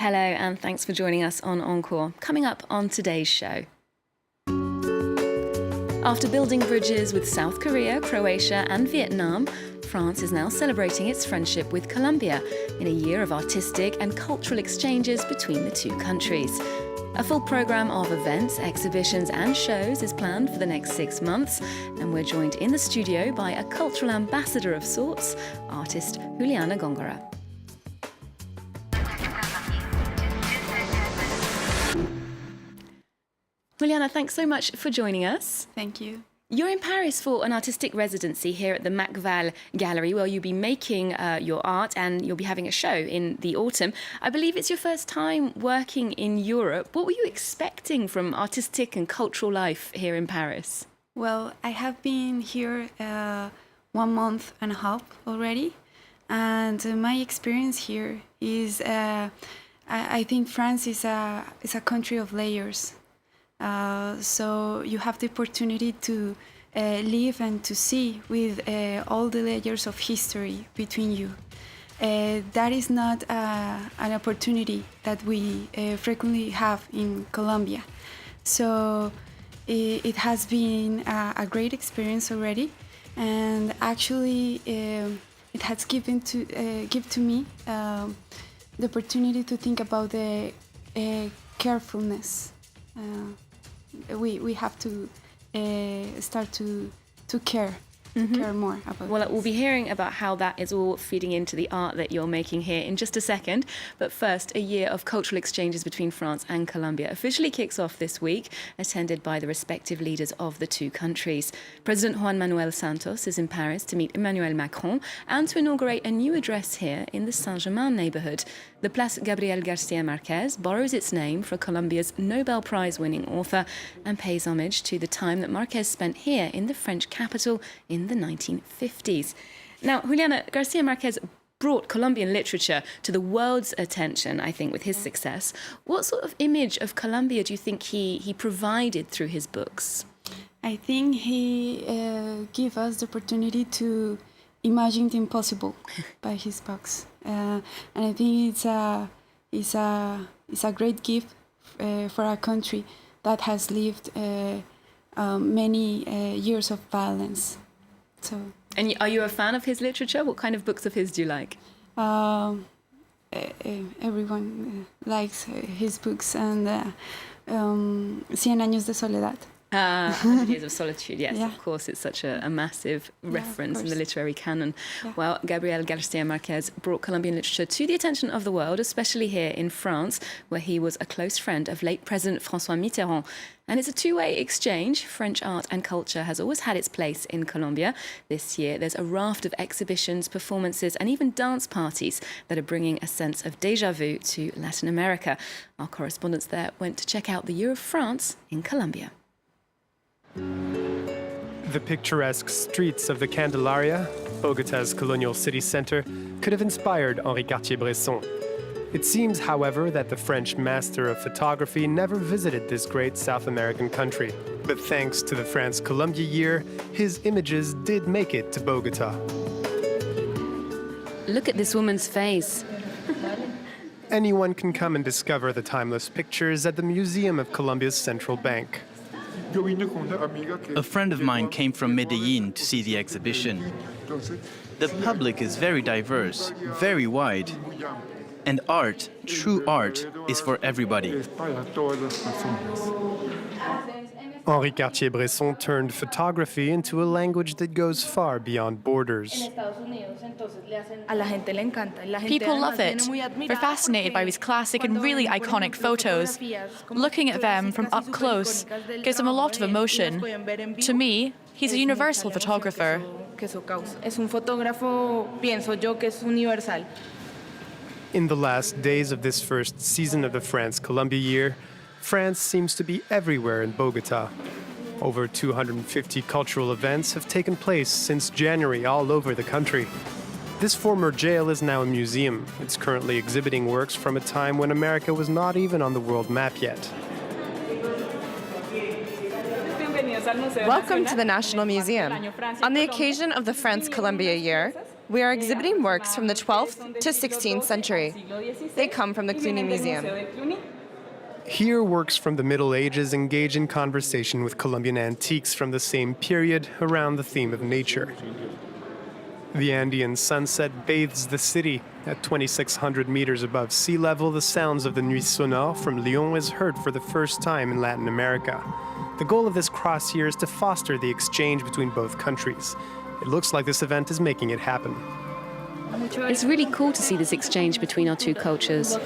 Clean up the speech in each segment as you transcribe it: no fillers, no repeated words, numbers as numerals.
Hello, and thanks for joining us on Encore. Coming up on today's show. After building bridges with South Korea, Croatia and Vietnam, France is now celebrating its friendship with Colombia in a year of artistic and cultural exchanges between the two countries. A full programme of events, exhibitions and shows is planned for the next 6 months, and we're joined in the studio by a cultural ambassador of sorts, artist Juliana Gongora. Juliana, thanks so much for joining us. Thank you. You're in Paris for an artistic residency here at the Macval Gallery, where you'll be making your art and you'll be having a show in the autumn. I believe it's your first time working in Europe. What were you expecting from artistic and cultural life here in Paris? Well, I have been here 1 month and a half already, and my experience here is I think France is a country of layers. So you have the opportunity to live and to see with all the layers of history between you. That is not an opportunity that we frequently have in Colombia. So it has been a great experience already, and actually it has give to me the opportunity to think about the carefulness. We have to start to care more about Well, this. we'll be hearing about how that is all feeding into the art that you're making here in just a second. But first, a year of cultural exchanges between France and Colombia officially kicks off this week, attended by the respective leaders of the two countries. President Juan Manuel Santos is in Paris to meet Emmanuel Macron and to inaugurate a new address here in the Saint-Germain neighbourhood. The Place Gabriel Garcia Marquez borrows its name from Colombia's Nobel Prize-winning author and pays homage to the time that Marquez spent here in the French capital in the 1950s. Now, Juliana, Garcia Marquez brought Colombian literature to the world's attention, I think, with his success. What sort of image of Colombia do you think he provided through his books? I think he gave us the opportunity to imagine the impossible by his books, and I think it's a great gift for a country that has lived many years of violence. So. And are you a fan of his literature? What kind of books of his do you like? Everyone likes his books, and 100 años de soledad. 100 Years of Solitude, yes, Yeah. Of course, it's such a massive reference in the literary canon. Yeah. Well, Gabriel Garcia Marquez brought Colombian literature to the attention of the world, especially here in France, where he was a close friend of late President François Mitterrand. And it's a two-way exchange. French art and culture has always had its place in Colombia. This year, there's a raft of exhibitions, performances, and even dance parties that are bringing a sense of déjà vu to Latin America. Our correspondents there went to check out the Year of France in Colombia. The picturesque streets of the Candelaria, Bogota's colonial city center, could have inspired Henri Cartier-Bresson. It seems, however, that the French master of photography never visited this great South American country. But thanks to the France-Colombia year, his images did make it to Bogota. Look at this woman's face. Anyone can come and discover the timeless pictures at the Museum of Colombia's Central Bank. A friend of mine came from Medellin to see the exhibition. The public is very diverse, very wide. And art, true art, is for everybody. Henri Cartier-Bresson turned photography into a language that goes far beyond borders. People love it. They're fascinated by these classic and really iconic photos. Looking at them from up close gives them a lot of emotion. To me, he's a universal photographer. In the last days of this first season of the France-Colombia year, France seems to be everywhere in Bogota. Over 250 cultural events have taken place since January all over the country. This former jail is now a museum. It's currently exhibiting works from a time when America was not even on the world map yet. Welcome to the National Museum. On the occasion of the France-Colombia year, We are exhibiting works from the 12th to 16th century. They come from the Cluny Museum. Here, works from the Middle Ages engage in conversation with Colombian antiques from the same period around the theme of nature. The Andean sunset bathes the city. At 2,600 meters above sea level, the sounds of the Nuit Sonore from Lyon is heard for the first time in Latin America. The goal of this cross here is to foster the exchange between both countries. It looks like this event is making it happen. It's really cool to see this exchange between our two cultures.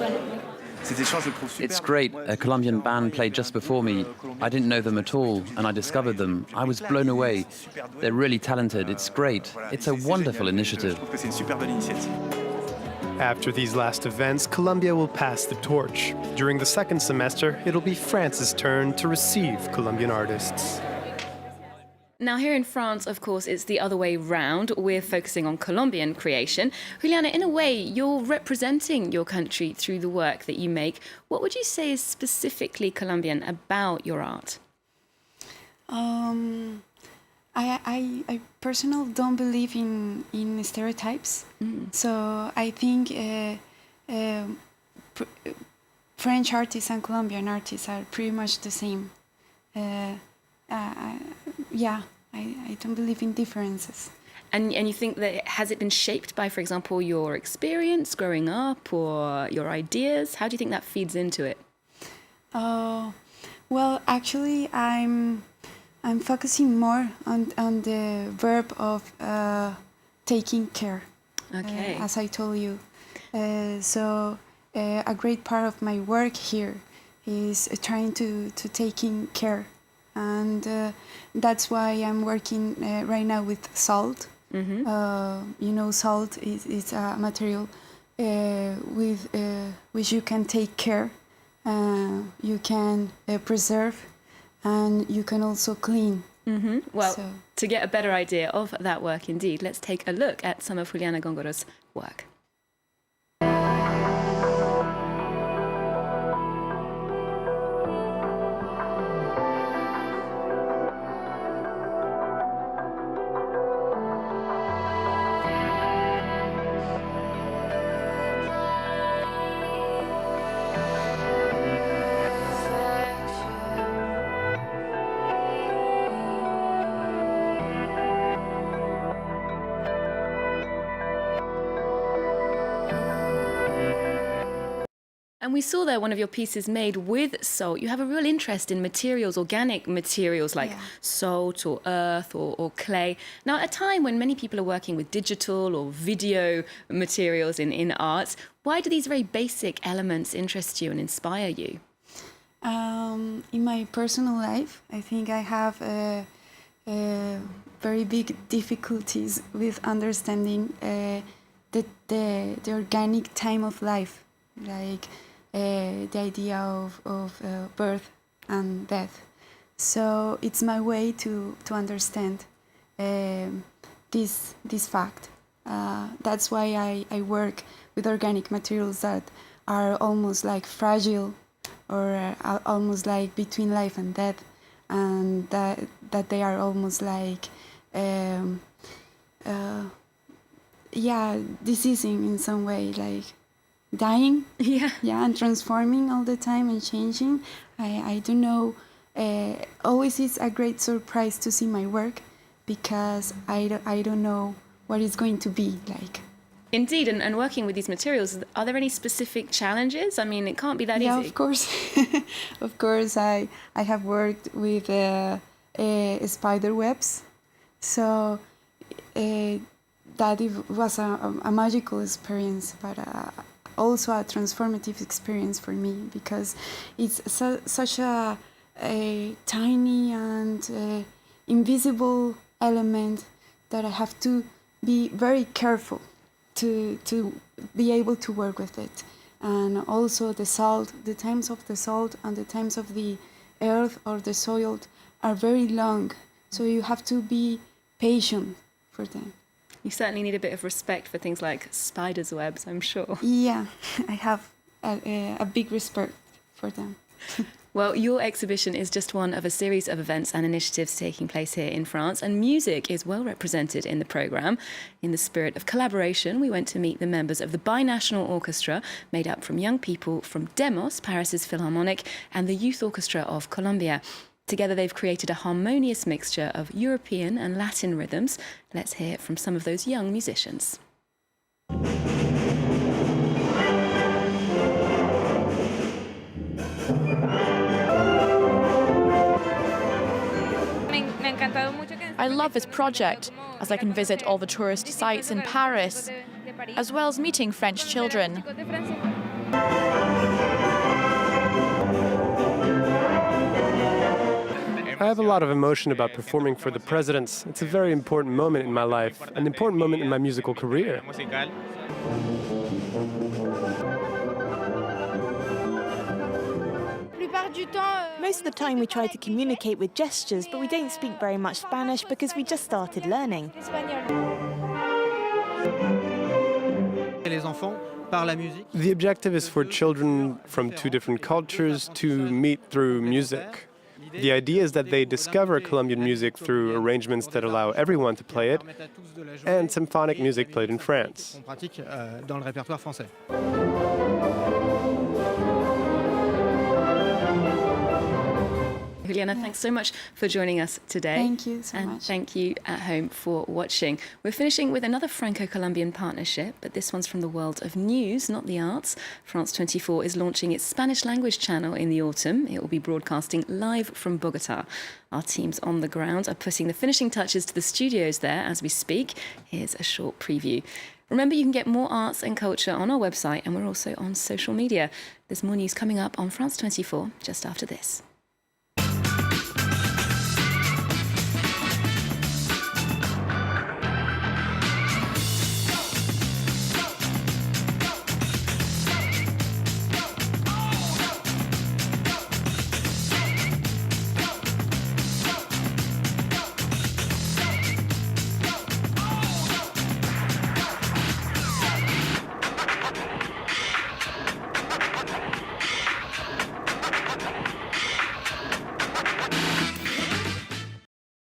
It's great. A Colombian band played just before me. I didn't know them at all, and I discovered them. I was blown away. They're really talented. It's great. It's a wonderful initiative. After these last events, Colombia will pass the torch. During the second semester, it'll be France's turn to receive Colombian artists. Now, here in France, of course, it's the other way round. We're focusing on Colombian creation. Juliana, in a way, you're representing your country through the work that you make. What would you say is specifically Colombian about your art? I personally don't believe in stereotypes. So I think French artists and Colombian artists are pretty much the same. I don't believe in differences. And you think that, has it been shaped by, for example, your experience growing up or your ideas? How do you think that feeds into it? Well, actually, I'm focusing more on the verb of taking care. Okay. As I told you. So a great part of my work here is trying to taking care. And that's why I'm working right now with salt. Salt is a material with which you can take care, you can preserve, and you can also clean. Well, to get a better idea of that work indeed, let's take a look at some of Juliana Gongora's work. And we saw there one of your pieces made with salt. You have a real interest in materials, organic materials like salt or earth or clay. Now, at a time when many people are working with digital or video materials in arts, why do these very basic elements interest you and inspire you? In my personal life, I think I have very big difficulties with understanding the organic time of life, like the idea of birth and death. So it's my way to understand this fact. That's why I work with organic materials that are almost like fragile or almost like between life and death, and that they are almost like diseasing in some way, like dying, and transforming all the time and changing. I don't know. Always it's a great surprise to see my work, because I don't know what it's going to be like. Indeed, and working with these materials, are there any specific challenges? I mean, it can't be that easy. Yeah, of course. Of course, I have worked with spider webs, so that was a magical experience, but also a transformative experience for me, because it's such a tiny and invisible element that I have to be very careful to be able to work with it. And also the salt, the times of the salt and the times of the earth or the soil are very long, so you have to be patient for them. You certainly need a bit of respect for things like spiders' webs, I'm sure. Yeah, I have a big respect for them. Well, your exhibition is just one of a series of events and initiatives taking place here in France, and music is well represented in the programme. In the spirit of collaboration, we went to meet the members of the binational orchestra, made up from young people from Demos, Paris's Philharmonic, and the Youth Orchestra of Colombia. Together, they've created a harmonious mixture of European and Latin rhythms. Let's hear from some of those young musicians. I love this project, as I can visit all the tourist sites in Paris, as well as meeting French children. I have a lot of emotion about performing for the presidents. It's a very important moment in my life, an important moment in my musical career. Most of the time we try to communicate with gestures, but we don't speak very much Spanish because we just started learning. The objective is for children from two different cultures to meet through music. The idea is that they discover Colombian music through arrangements that allow everyone to play it, and symphonic music played in France. Juliana, thanks so much for joining us today. Thank you so and much. thank you at home for watching. We're finishing with another Franco-Colombian partnership, but this one's from the world of news, not the arts. France 24 is launching its Spanish language channel in the autumn. It will be broadcasting live from Bogota. Our teams on the ground are putting the finishing touches to the studios there as we speak. Here's a short preview. Remember, you can get more arts and culture on our website, and we're also on social media. There's more news coming up on France 24 just after this.